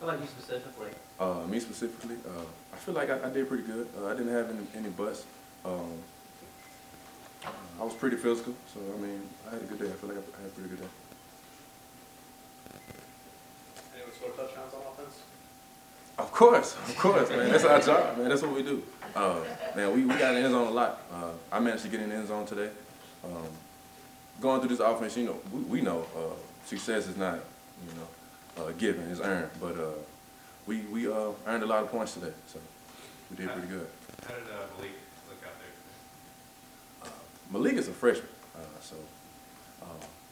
How about you specifically? Me specifically, I feel like I did pretty good. I didn't have any busts. I was pretty physical, so I mean, I had a good day. I feel like I had a pretty good day. Anyone score touchdowns on offense? Of course, man. That's our job, man. That's what we do. Man, we got in the end zone a lot. I managed to get in the end zone today. Going through this offense, you know, we know success is not, given, it's earned. But we earned a lot of points today, so we did pretty good. How did Malik look out there today? Malik is a freshman, so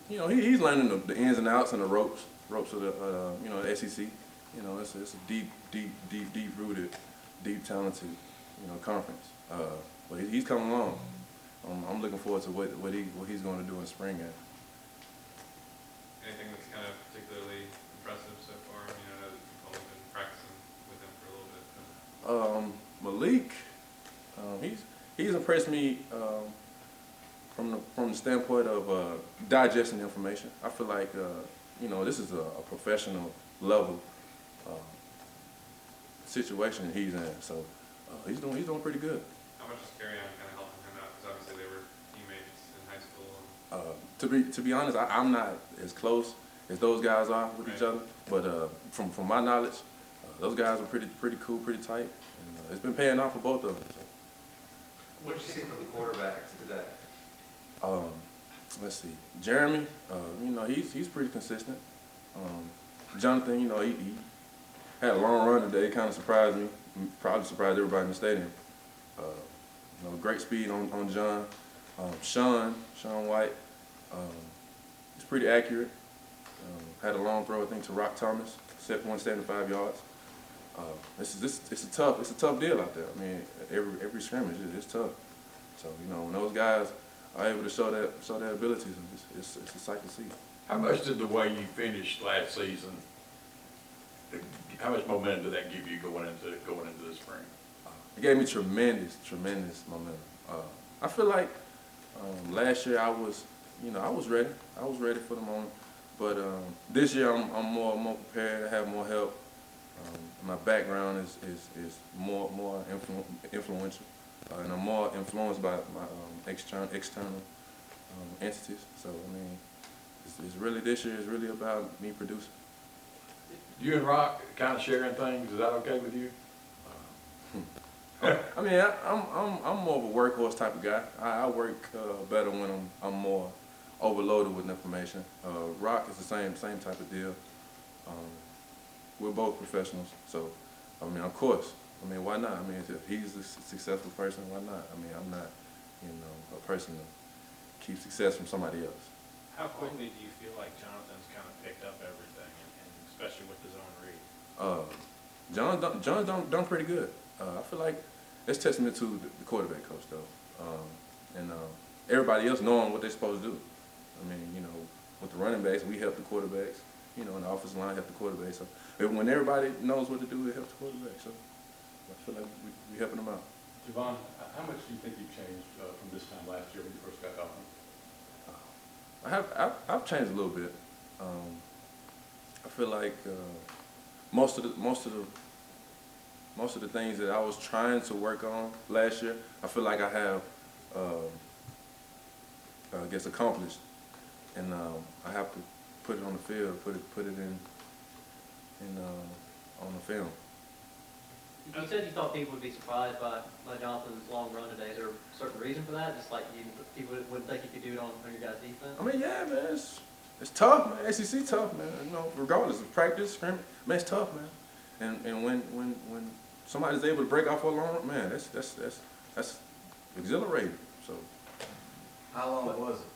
he's learning the ins and outs and the ropes of the SEC. You know, it's a deep rooted, deep talented, conference. But he's coming along. I'm looking forward to what he's going to do in spring. Anything that's kind of particularly impressive so far? I mean, I know that you've only been practicing with him for a little bit. Malik, he's impressed me from the standpoint of digesting information. I feel like this is a professional level situation he's in, so he's doing pretty good. How much is Carry On kind of helping him out? Because obviously they were teammates in high school. To be honest, I'm not as close as those guys are with each other, but from my knowledge, those guys are pretty cool, pretty tight, and it's been paying off for both of them. So. What did you see from the quarterbacks today? Let's see, Jeremy, he's pretty consistent. Jonathan, he had a long run today. It kind of surprised me. Probably surprised everybody in the stadium. Great speed on John. Sean White, he's pretty accurate. Had a long throw, I think, to Rock Thomas, 175 yards. It's a tough deal out there. I mean, every scrimmage is tough. So when those guys are able to show their abilities, it's a sight to see. How much did the way you finished last season? How much momentum did that give you going into the spring? It gave me tremendous momentum. I feel like last year I was ready. I was ready for the moment, but this year I'm more prepared. I have more help. My background is more influential, and I'm more influenced by my external entities. So I mean, it's really this year is really about me producing. You and Rock kind of sharing things. Is that okay with you? I mean, I'm more of a workhorse type of guy. I work better when I'm more overloaded with information. Rock is the same type of deal. We're both professionals, so I mean, of course. I mean, why not? I mean, if he's a successful person, why not? I mean, I'm not, a person to keep success from somebody else. How quickly do you feel like Jonathan's kind of picked up everything, and especially with his own read? John's done pretty good. I feel like it's testament to the quarterback coach, though, and everybody else knowing what they're supposed to do. I mean, with the running backs, we help the quarterbacks. And the offensive line help the quarterback. So when everybody knows what to do, it helps the quarterback. So I feel like we're helping them out. Jovon, how much do you think you've changed from this time last year when you first got Auburn? I've changed a little bit. I feel like most of the things that I was trying to work on last year, I feel like I have, accomplished, and I have to put it on the field, put it in on the film. You said you thought people would be surprised by Jonathan's long run today. Is there a certain reason for that? Just like you wouldn't think you could do it on your guys' defense? I mean, yeah, man, it's tough, man. SEC tough, man. Regardless of practice, scrimmage, man, it's tough, man. And when somebody's able to break off a long run, man, that's exhilarating. So. How long was it?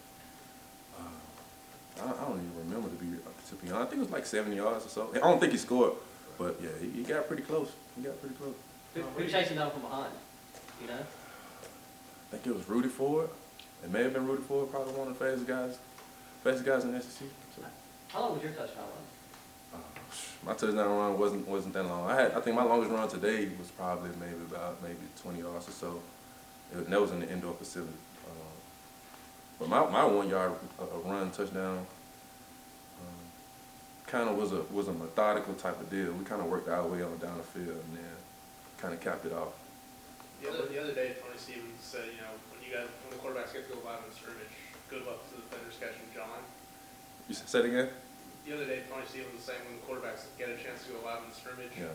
I don't even remember to be honest. I think it was like 70 yards or so. I don't think he scored, but yeah, he got pretty close. Who chasing down from behind? I think it was Rudy Ford. It may have been Rudy Ford, probably one of the fastest guys in the SEC. So. How long was your touchdown run? My touchdown run wasn't that long. I think my longest run today was probably maybe 20 yards or so. And that was in the indoor facility. But my 1 yard run touchdown, kind of was a methodical type of deal. We kind of worked our way on down the field and then kind of capped it off. The other day, Tony Stevens said, when the quarterbacks get to go live in scrimmage, good luck to the defenders catching John. You say it again? The other day, Tony Stevens was saying when the quarterbacks get a chance to go live in scrimmage, Yeah.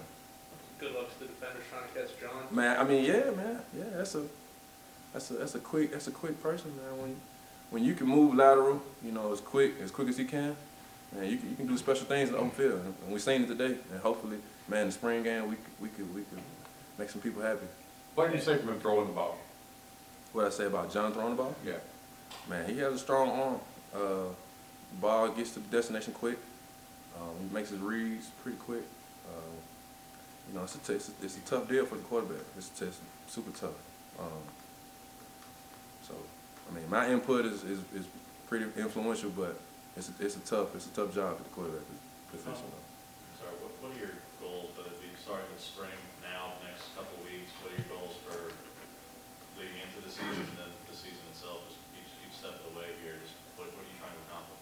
good luck to the defenders trying to catch John. Man, I mean, yeah, man, yeah. That's a quick person, man. When you can move lateral, as quick as you can, man, you can do special things in the open field. And we seen it today, and hopefully, man, the spring game we could make some people happy. What did you say from him throwing the ball? What I say about John throwing the ball? Yeah. Man, he has a strong arm. Ball gets to the destination quick. He makes his reads pretty quick. It's a tough deal for the quarterback. It's super tough. So, I mean, my input is pretty influential, but it's a tough job at the quarterback position. Sorry, what are your goals? But if you start in the spring now, next couple of weeks, what are your goals for leading into the season and then the season itself? Just each step of the way here. Just what are you trying to accomplish?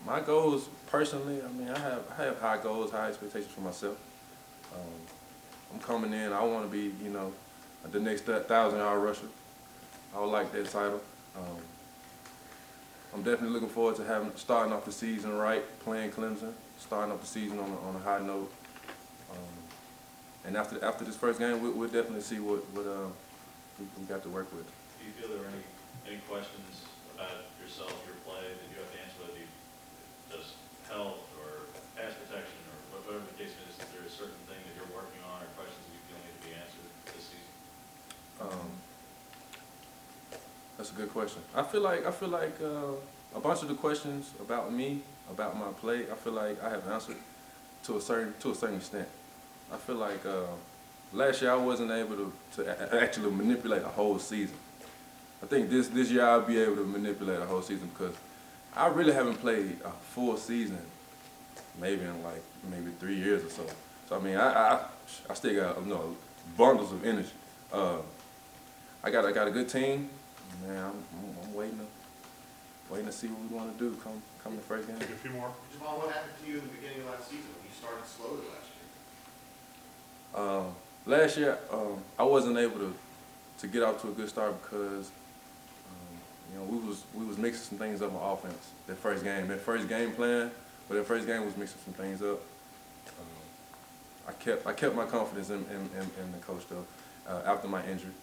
My goals personally, I mean, I have high goals, high expectations for myself. I'm coming in. I want to be, the next 1,000-yard rusher. I would like that title. I'm definitely looking forward to starting off the season right, playing Clemson, starting off the season on a high note. And after this first game, we'll definitely see what we got to work with. Do you feel there were any questions about yourself, your play, that you have to answer, whether you just health or pass protection or whatever the case is? Is there a certain thing that you're working on or questions that you feel need to be answered this season? That's a good question. I feel like a bunch of the questions about me, about my play, I feel like I have answered to a certain extent. I feel like last year I wasn't able to actually manipulate a whole season. I think this year I'll be able to manipulate a whole season because I really haven't played a full season, maybe in maybe 3 years or so. So I mean, I still got bundles of energy. I got a good team. Man, I'm waiting to see what we want to do come the first game. Take a few more. Jovon, what happened to you in the beginning of last season when you started slowly last year? Last year, I wasn't able to get off to a good start because we was mixing some things up on offense. That first game plan, but that first game was mixing some things up. I kept my confidence in the coach though after my injury.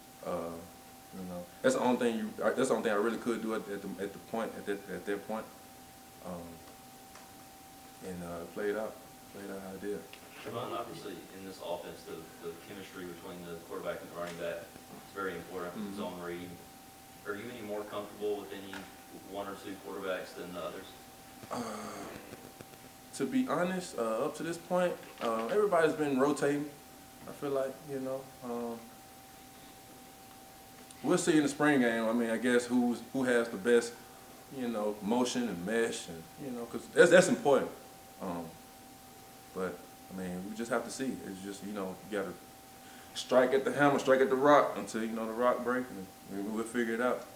That's the only thing I really could do at that point. And played out how I did. Jovon, obviously in this offense, the chemistry between the quarterback and the running back is very important. Mm-hmm. Zone read. Are you any more comfortable with any one or two quarterbacks than the others? To be honest, up to this point, everybody's been rotating. I feel like we'll see in the spring game. I mean, I guess who has the best, motion and mesh, and because that's important. But I mean, we just have to see. It's just you got to strike at the hammer, strike at the rock until the rock breaks, and we'll figure it out.